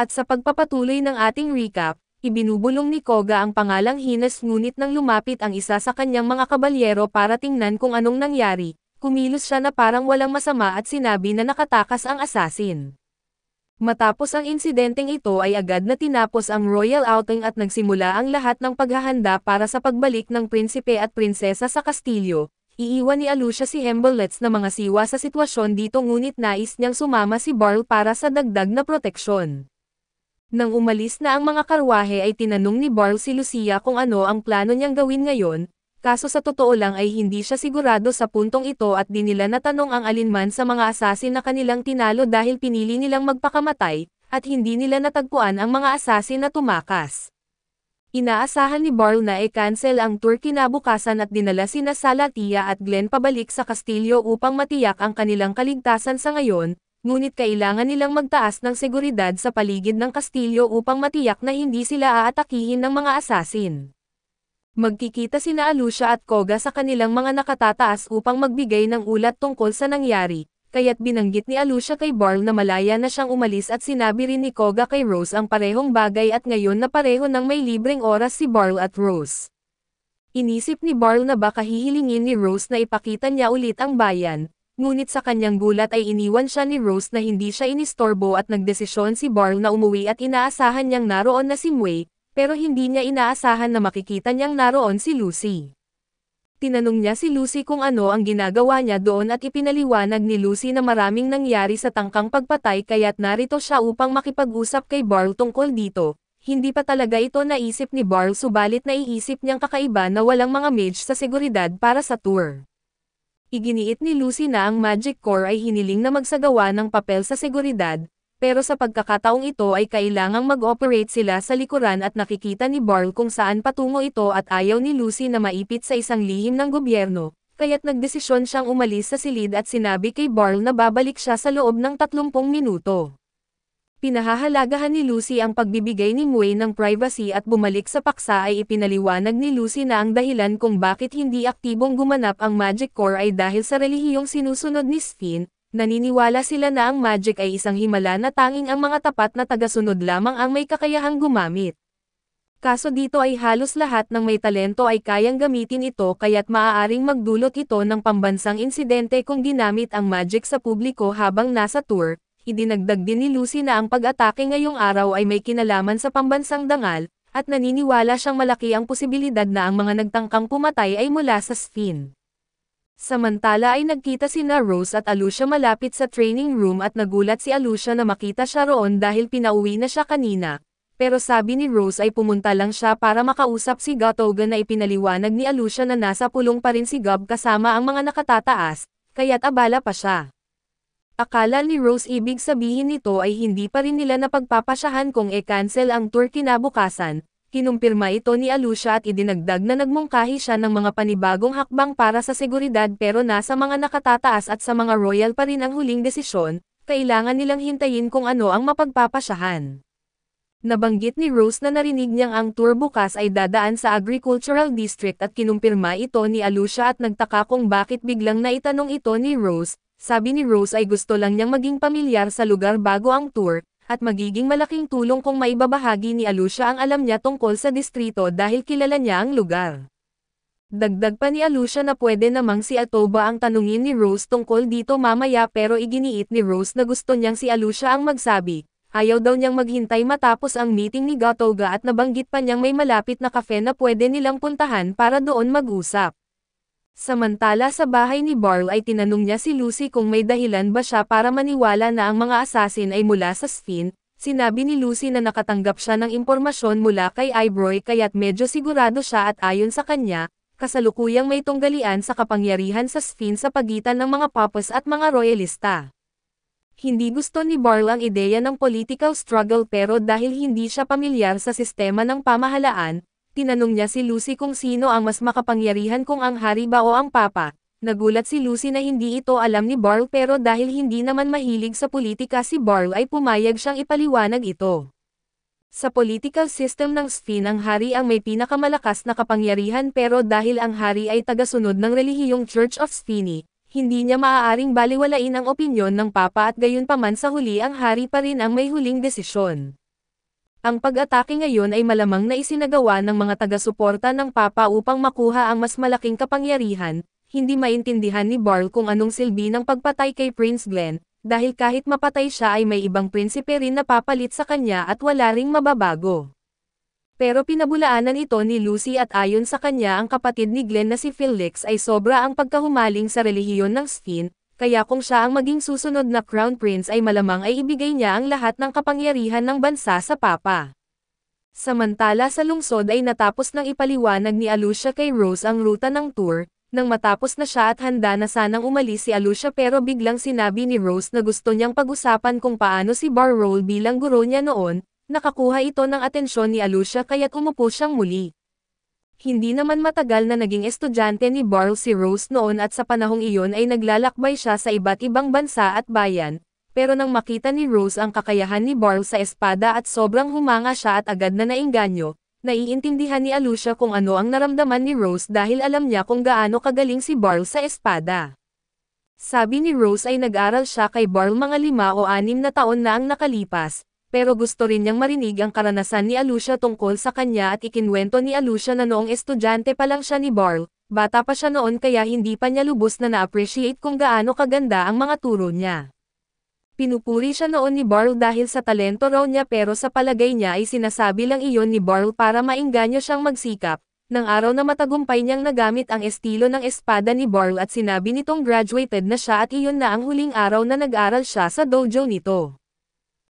At sa pagpapatuloy ng ating recap, ibinubulong ni Koga ang pangalang Hines ngunit nang lumapit ang isa sa kanyang mga kabalyero para tingnan kung anong nangyari, kumilos siya na parang walang masama at sinabi na nakatakas ang assassin. Matapos ang insidenteng ito ay agad na tinapos ang royal outing at nagsimula ang lahat ng paghahanda para sa pagbalik ng prinsipe at prinsesa sa kastilyo. Iiwan ni Alucia si Hemberlets na mga siwa sa sitwasyon dito ngunit nais niyang sumama si Barl para sa dagdag na proteksyon. Nang umalis na ang mga karwahe ay tinanong ni Barl si Lucia kung ano ang plano niyang gawin ngayon, kaso sa totoo lang ay hindi siya sigurado sa puntong ito at di nila natanong ang alinman sa mga assassin na kanilang tinalo dahil pinili nilang magpakamatay, at hindi nila natagpuan ang mga assassin na tumakas. Inaasahan ni Barl na i-cancel ang tour kinabukasan at dinala sina Salatia at Glenn pabalik sa kastilyo upang matiyak ang kanilang kaligtasan sa ngayon, ngunit kailangan nilang magtaas ng seguridad sa paligid ng kastilyo upang matiyak na hindi sila aatakihin ng mga assassin. Magkikita sina Alucia at Koga sa kanilang mga nakatataas upang magbigay ng ulat tungkol sa nangyari, kaya't binanggit ni Alucia kay Barl na malaya na siyang umalis at sinabi rin ni Koga kay Rose ang parehong bagay at ngayon na pareho ng may libreng oras si Barl at Rose. Inisip ni Barl na baka hihilingin ni Rose na ipakita niya ulit ang bayan, ngunit sa kanyang gulat ay iniwan siya ni Rose na hindi siya inistorbo at nagdesisyon si Barl na umuwi at inaasahan niyang naroon na si Mue, pero hindi niya inaasahan na makikita niyang naroon si Lucy. Tinanong niya si Lucy kung ano ang ginagawa niya doon at ipinaliwanag ni Lucy na maraming nangyari sa tangkang pagpatay kaya't narito siya upang makipag-usap kay Barl tungkol dito. Hindi pa talaga ito naisip ni Barl subalit naiisip niyang kakaiba na walang mga mage sa seguridad para sa tour. Iginiit ni Lucy na ang Magic Corps ay hiniling na magsagawa ng papel sa seguridad, pero sa pagkakataong ito ay kailangang mag-operate sila sa likuran at nakikita ni Barl kung saan patungo ito at ayaw ni Lucy na maipit sa isang lihim ng gobyerno, kaya't nagdesisyon siyang umalis sa silid at sinabi kay Barl na babalik siya sa loob ng 30 minuto. Pinahahalagahan ni Lucy ang pagbibigay ni Mue ng privacy at bumalik sa paksa ay ipinaliwanag ni Lucy na ang dahilan kung bakit hindi aktibong gumanap ang Magic Corps ay dahil sa relihiyong sinusunod ni Sphene. Naniniwala sila na ang magic ay isang himala na tanging ang mga tapat na tagasunod lamang ang may kakayahang gumamit. Kaso dito ay halos lahat ng may talento ay kayang gamitin ito kaya't maaaring magdulot ito ng pambansang insidente kung ginamit ang magic sa publiko habang nasa tour. Idinagdag din ni Lucy na ang pag-atake ngayong araw ay may kinalaman sa pambansang dangal, at naniniwala siyang malaki ang posibilidad na ang mga nagtangkang pumatay ay mula sa Sphene. Samantala ay nagkita sina Rose at Alucia malapit sa training room at nagulat si Alucia na makita siya roon dahil pinauwi na siya kanina. Pero sabi ni Rose ay pumunta lang siya para makausap si Gotoga na ipinaliwanag ni Alucia na nasa pulong pa rin si Gob kasama ang mga nakatataas, kaya't abala pa siya. Akala ni Rose ibig sabihin nito ay hindi pa rin nila napagpapasyahan kung e-cancel ang tour kinabukasan. Kinumpirma ito ni Alucia at idinagdag na nagmungkahi siya ng mga panibagong hakbang para sa seguridad pero nasa mga nakatataas at sa mga royal pa rin ang huling desisyon, kailangan nilang hintayin kung ano ang mapagpapasyahan. Nabanggit ni Rose na narinig niyang ang tour bukas ay dadaan sa Agricultural District at kinumpirma ito ni Alucia at nagtaka kung bakit biglang naitanong ito ni Rose. Sabi ni Rose ay gusto lang niyang maging pamilyar sa lugar bago ang tour, at magiging malaking tulong kung maibabahagi ni Alucia ang alam niya tungkol sa distrito dahil kilala niya ang lugar. Dagdag pa ni Alucia na pwede namang si Atoba ang tanungin ni Rose tungkol dito mamaya pero iginiit ni Rose na gusto niyang si Alucia ang magsabi. Ayaw daw niyang maghintay matapos ang meeting ni Gotoga at nabanggit pa niyang may malapit na cafe na pwede nilang puntahan para doon mag-usap. Samantala sa bahay ni Barl ay tinanong niya si Lucy kung may dahilan ba siya para maniwala na ang mga assassin ay mula sa Sphene. Sinabi ni Lucy na nakatanggap siya ng impormasyon mula kay Ibroy kaya't medyo sigurado siya at ayon sa kanya, kasalukuyang may tunggalian sa kapangyarihan sa Sphene sa pagitan ng mga papas at mga royalista. Hindi gusto ni Barl ang ideya ng political struggle pero dahil hindi siya pamilyar sa sistema ng pamahalaan, tinanong niya si Lucy kung sino ang mas makapangyarihan kung ang hari ba o ang papa. Nagulat si Lucy na hindi ito alam ni Barl pero dahil hindi naman mahilig sa politika si Barl ay pumayag siyang ipaliwanag ito. Sa political system ng Sphene ang hari ang may pinakamalakas na kapangyarihan pero dahil ang hari ay tagasunod ng relihiyong Church of Sphene, hindi niya maaaring baliwalain ang opinyon ng papa at gayunpaman sa huli ang hari pa rin ang may huling desisyon. Ang pag-atake ngayon ay malamang na isinagawa ng mga taga-suporta ng Papa upang makuha ang mas malaking kapangyarihan. Hindi maintindihan ni Barl kung anong silbi ng pagpatay kay Prince Glenn, dahil kahit mapatay siya ay may ibang prinsipe rin na papalit sa kanya at wala ring mababago. Pero pinabulaanan ito ni Lucy at ayon sa kanya ang kapatid ni Glenn na si Felix ay sobra ang pagkahumaling sa relihiyon ng Sphene, kaya kung siya ang maging susunod na Crown Prince ay malamang ay ibigay niya ang lahat ng kapangyarihan ng bansa sa Papa. Samantala sa lungsod ay natapos ng ipaliwanag ni Alucia kay Rose ang ruta ng tour, nang matapos na siya at handa na sanang umalis si Alucia pero biglang sinabi ni Rose na gusto niyang pag-usapan kung paano si Barrow bilang guro niya noon, nakakuha ito ng atensyon ni Alucia kaya't umupo siyang muli. Hindi naman matagal na naging estudyante ni Barl si Rose noon at sa panahong iyon ay naglalakbay siya sa iba't ibang bansa at bayan, pero nang makita ni Rose ang kakayahan ni Barl sa espada at sobrang humanga siya at agad na naengganyo, naiintindihan ni Alucia kung ano ang naramdaman ni Rose dahil alam niya kung gaano kagaling si Barl sa espada. Sabi ni Rose ay nag-aral siya kay Barl mga 5 o 6 na taon na ang nakalipas, pero gusto rin niyang marinig ang karanasan ni Alucia tungkol sa kanya at ikinwento ni Alucia na noong estudyante pa lang siya ni Barl, bata pa siya noon kaya hindi pa niya lubos na na-appreciate kung gaano kaganda ang mga turo niya. Pinupuri siya noon ni Barl dahil sa talento raw niya pero sa palagay niya ay sinasabi lang iyon ni Barl para maengganyo siyang magsikap. Nang araw na matagumpay niyang nagamit ang estilo ng espada ni Barl at sinabi nitong graduated na siya at iyon na ang huling araw na nag-aral siya sa dojo nito.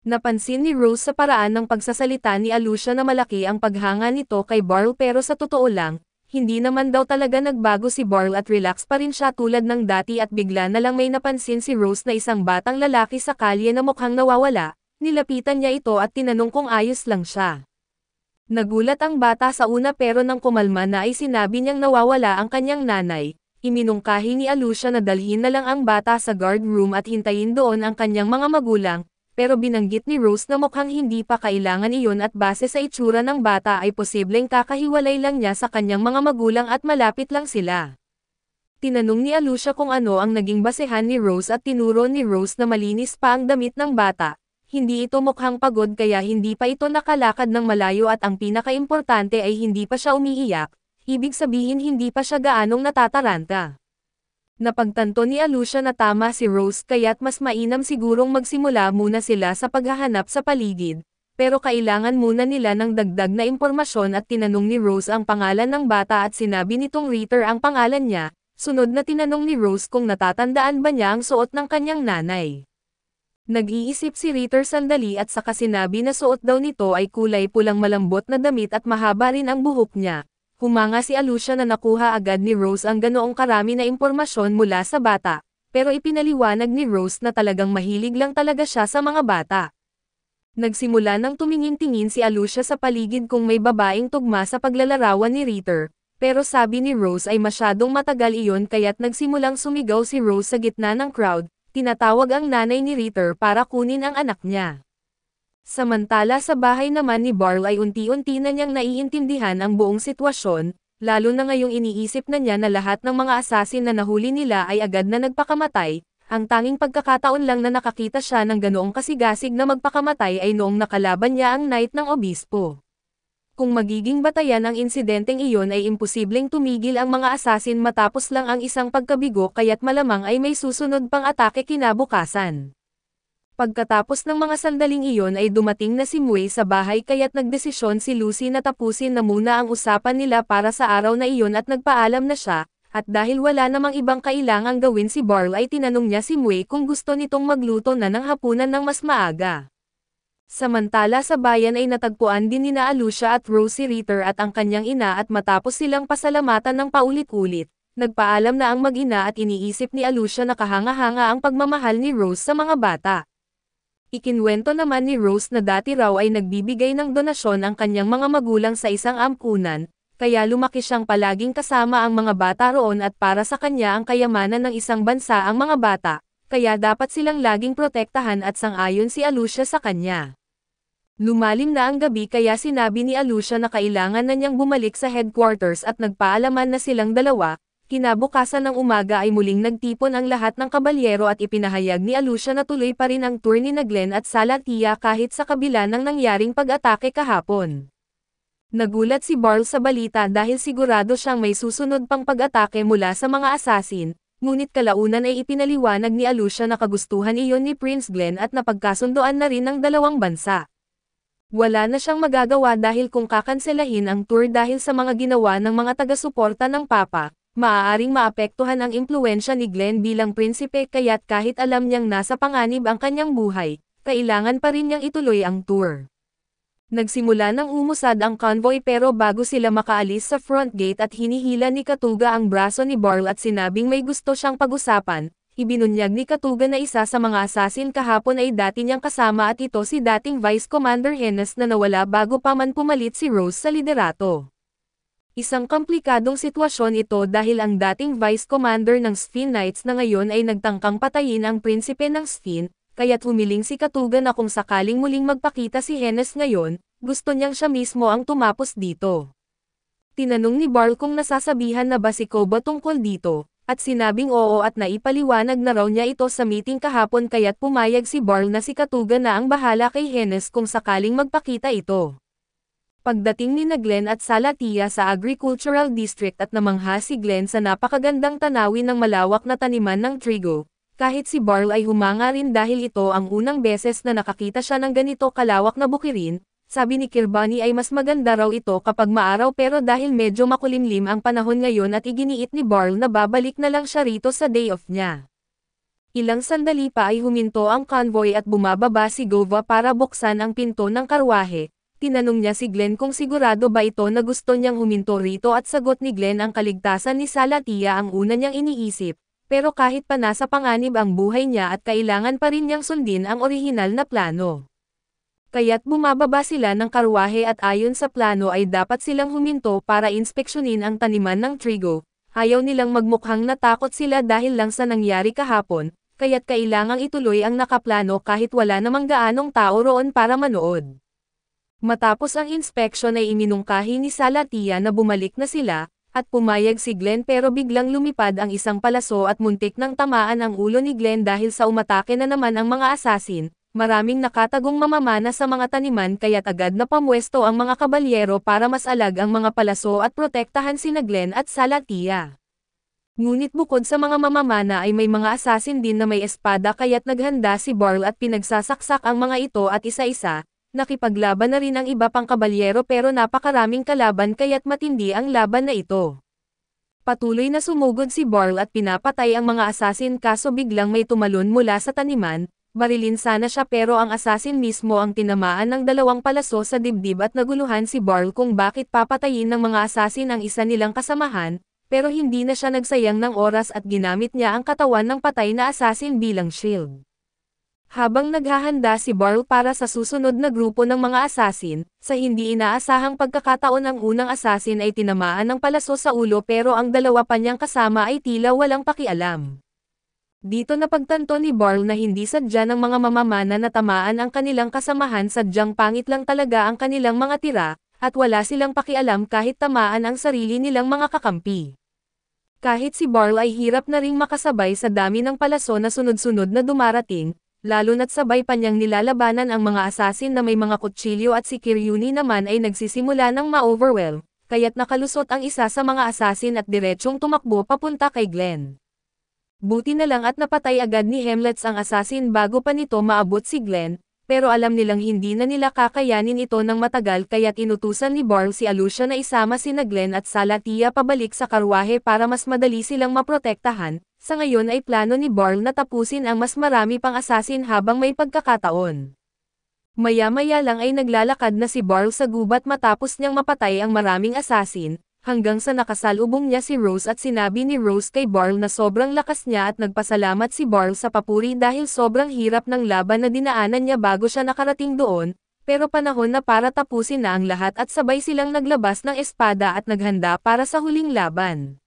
Napansin ni Rose sa paraan ng pagsasalita ni Alucia na malaki ang paghanga nito kay Barl pero sa totoo lang, hindi naman daw talaga nagbago si Barl at relax pa rin siya tulad ng dati at bigla na lang may napansin si Rose na isang batang lalaki sa kalye na mukhang nawawala, nilapitan niya ito at tinanong kung ayos lang siya. Nagulat ang bata sa una pero nang kumalma na ay sinabi niyang nawawala ang kanyang nanay, iminungkahi ni Alucia na dalhin na lang ang bata sa guard room at hintayin doon ang kanyang mga magulang. Pero binanggit ni Rose na mukhang hindi pa kailangan iyon at base sa itsura ng bata ay posibleng kakahiwalay lang niya sa kanyang mga magulang at malapit lang sila. Tinanong ni Alucia kung ano ang naging basehan ni Rose at tinuro ni Rose na malinis pa ang damit ng bata. Hindi ito mukhang pagod kaya hindi pa ito nakalakad ng malayo at ang pinakaimportante ay hindi pa siya umiiyak, ibig sabihin hindi pa siya gaanong natataranta. Napagtanto ni Alucia na tama si Rose kaya't mas mainam sigurong magsimula muna sila sa paghahanap sa paligid, pero kailangan muna nila ng dagdag na impormasyon at tinanong ni Rose ang pangalan ng bata at sinabi nitong Ritter ang pangalan niya, sunod na tinanong ni Rose kung natatandaan ba niya ang suot ng kanyang nanay. Nag-iisip si Ritter sandali at saka sinabi na suot daw nito ay kulay pulang malambot na damit at mahaba rin ang buhok niya. Humanga si Alucia na nakuha agad ni Rose ang ganoong karami na impormasyon mula sa bata, pero ipinaliwanag ni Rose na talagang mahilig lang talaga siya sa mga bata. Nagsimula nang tumingin-tingin si Alucia sa paligid kung may babaeng tugma sa paglalarawan ni Ritter, pero sabi ni Rose ay masyadong matagal iyon kaya't nagsimulang sumigaw si Rose sa gitna ng crowd, tinatawag ang nanay ni Ritter para kunin ang anak niya. Samantala sa bahay naman ni Barl ay unti-unti na niyang naiintindihan ang buong sitwasyon, lalo na ngayong iniisip na niya na lahat ng mga asasin na nahuli nila ay agad na nagpakamatay, ang tanging pagkakataon lang na nakakita siya ng ganoong kasigasig na magpakamatay ay noong nakalaban niya ang Knight ng Obispo. Kung magiging batayan ang insidenteng iyon ay imposibleng tumigil ang mga asasin matapos lang ang isang pagkabigo kaya't malamang ay may susunod pang atake kinabukasan. Pagkatapos ng mga sandaling iyon ay dumating na si Mue sa bahay kaya't nagdesisyon si Lucy na tapusin na muna ang usapan nila para sa araw na iyon at nagpaalam na siya, at dahil wala namang ibang kailangang gawin si Barl ay tinanong niya si Mue kung gusto nitong magluto na ng hapunan ng mas maaga. Samantala sa bayan ay natagpuan din nina Alucia at Rosie Ritter at ang kanyang ina at matapos silang pasalamatan ng paulit-ulit, nagpaalam na ang mag-ina at iniisip ni Alucia na kahanga-hanga ang pagmamahal ni Rose sa mga bata. Ikinwento naman ni Rose na dati raw ay nagbibigay ng donasyon ang kanyang mga magulang sa isang ampunan, kaya lumaki siyang palaging kasama ang mga bata roon at para sa kanya ang kayamanan ng isang bansa ang mga bata, kaya dapat silang laging protektahan at sang-ayon si Alucia sa kanya. Lumalim na ang gabi kaya sinabi ni Alucia na kailangan na niyang bumalik sa headquarters at nagpaalaman na silang dalawa, Kinabukasan ng umaga ay muling nagtipon ang lahat ng kabalyero at ipinahayag ni Alucia na tuloy pa rin ang tour ni Glenn at Salatia kahit sa kabila ng nangyaring pag-atake kahapon. Nagulat si Barl sa balita dahil sigurado siyang may susunod pang pag-atake mula sa mga assassin, ngunit kalaunan ay ipinaliwanag ni Alucia na kagustuhan iyon ni Prince Glenn at napagkasundoan na rin ng dalawang bansa. Wala na siyang magagawa dahil kung kakanselahin ang tour dahil sa mga ginawa ng mga taga-suporta ng Papa, maaaring maapektuhan ang impluwensya ni Glenn bilang prinsipe kaya't kahit alam niyang nasa panganib ang kanyang buhay, kailangan pa rin niyang ituloy ang tour. Nagsimula ng umusad ang convoy pero bago sila makaalis sa front gate at hinihila ni Katuga ang braso ni Barl at sinabing may gusto siyang pag-usapan, ibinunyag ni Katuga na isa sa mga assassin kahapon ay dati niyang kasama at ito si dating Vice Commander Hennes na nawala bago pa man pumalit si Rose sa liderato. Isang komplikadong sitwasyon ito dahil ang dating Vice Commander ng Sphene Knights na ngayon ay nagtangkang patayin ang prinsipe ng Sphene, kaya't humiling si Katuga na kung sakaling muling magpakita si Hennes ngayon, gusto niyang siya mismo ang tumapos dito. Tinanong ni Barl kung nasasabihan na ba si Koba tungkol dito, at sinabing oo at naipaliwanag na raw niya ito sa meeting kahapon kaya't pumayag si Barl na si Katuga na ang bahala kay Hennes kung sakaling magpakita ito. Pagdating ni Glenn at Salatia sa Agricultural District at namangha si Glenn sa napakagandang tanawin ng malawak na taniman ng trigo, kahit si Barl ay humanga rin dahil ito ang unang beses na nakakita siya ng ganito kalawak na bukirin, sabi ni Kirbani ay mas maganda raw ito kapag maaraw pero dahil medyo makulimlim ang panahon ngayon at iginiit ni Barl na babalik na lang siya rito sa day off niya. Ilang sandali pa ay huminto ang convoy at bumababa si Gova para buksan ang pinto ng karwahe. Tinanong niya si Glenn kung sigurado ba ito na gusto niyang huminto rito at sagot ni Glenn ang kaligtasan ni Salatia ang una niyang iniisip. Pero kahit pa nasa panganib ang buhay niya at kailangan pa rin niyang sundin ang orihinal na plano. Kaya't bumababa sila ng karwahe at ayon sa plano ay dapat silang huminto para inspeksyonin ang taniman ng trigo. Ayaw nilang magmukhang natakot sila dahil lang sa nangyari kahapon, kaya't kailangang ituloy ang nakaplano kahit wala namang gaanong tao roon para manood. Matapos ang inspeksyon ay iminungkahi ni Salatia na bumalik na sila, at pumayag si Glenn pero biglang lumipad ang isang palaso at muntik nang tamaan ang ulo ni Glenn dahil sa umatake na naman ang mga assassin. Maraming nakatagong mamamana sa mga taniman kaya't agad na pamwesto ang mga kabalyero para mas alag ang mga palaso at protektahan sina Glenn at Salatia. Ngunit bukod sa mga mamamana ay may mga assassin din na may espada kaya't naghanda si Barl at pinagsasaksak ang mga ito at isa-isa. Nakipaglaban na rin ang iba pang kabalyero pero napakaraming kalaban kaya't matindi ang laban na ito. Patuloy na sumugod si Barl at pinapatay ang mga assassin kaso biglang may tumalon mula sa taniman, barilin sana siya pero ang assassin mismo ang tinamaan ng dalawang palaso sa dibdib at naguluhan si Barl kung bakit papatayin ng mga assassin ang isa nilang kasamahan, pero hindi na siya nagsayang ng oras at ginamit niya ang katawan ng patay na assassin bilang shield. Habang naghahanda si Barl para sa susunod na grupo ng mga assassin, sa hindi inaasahang pagkakataon ang unang assassin ay tinamaan ng palaso sa ulo pero ang dalawa pa niyang kasama ay tila walang pakialam. Dito napagtanto ni Barl na hindi sadya ng mga mamamana na tamaan ang kanilang kasamahan sadyang pangit lang talaga ang kanilang mga tira, at wala silang pakialam kahit tamaan ang sarili nilang mga kakampi. Kahit si Barl ay hirap na ring makasabay sa dami ng palaso na sunod-sunod na dumarating, lalo na't sabay pa niyang nilalabanan ang mga assassin na may mga kutsilyo at si Kiryuni naman ay nagsisimula ng ma-overwhelm, kaya't nakalusot ang isa sa mga assassin at diretsyong tumakbo papunta kay Glenn. Buti na lang at napatay agad ni Hemlets ang assassin bago pa nito maabot si Glenn, pero alam nilang hindi na nila kakayanin ito ng matagal kaya't inutusan ni Barl si Alucia na isama sina Glenn at Salatia pabalik sa karwahe para mas madali silang maprotektahan. Sa ngayon ay plano ni Barl na tapusin ang mas marami pang assassin habang may pagkakataon. Maya-maya lang ay naglalakad na si Barl sa gubat matapos niyang mapatay ang maraming assassin, hanggang sa nakasalubong niya si Rose at sinabi ni Rose kay Barl na sobrang lakas niya at nagpasalamat si Barl sa papuri dahil sobrang hirap ng laban na dinaanan niya bago siya nakarating doon, pero panahon na para tapusin na ang lahat at sabay silang naglabas ng espada at naghanda para sa huling laban.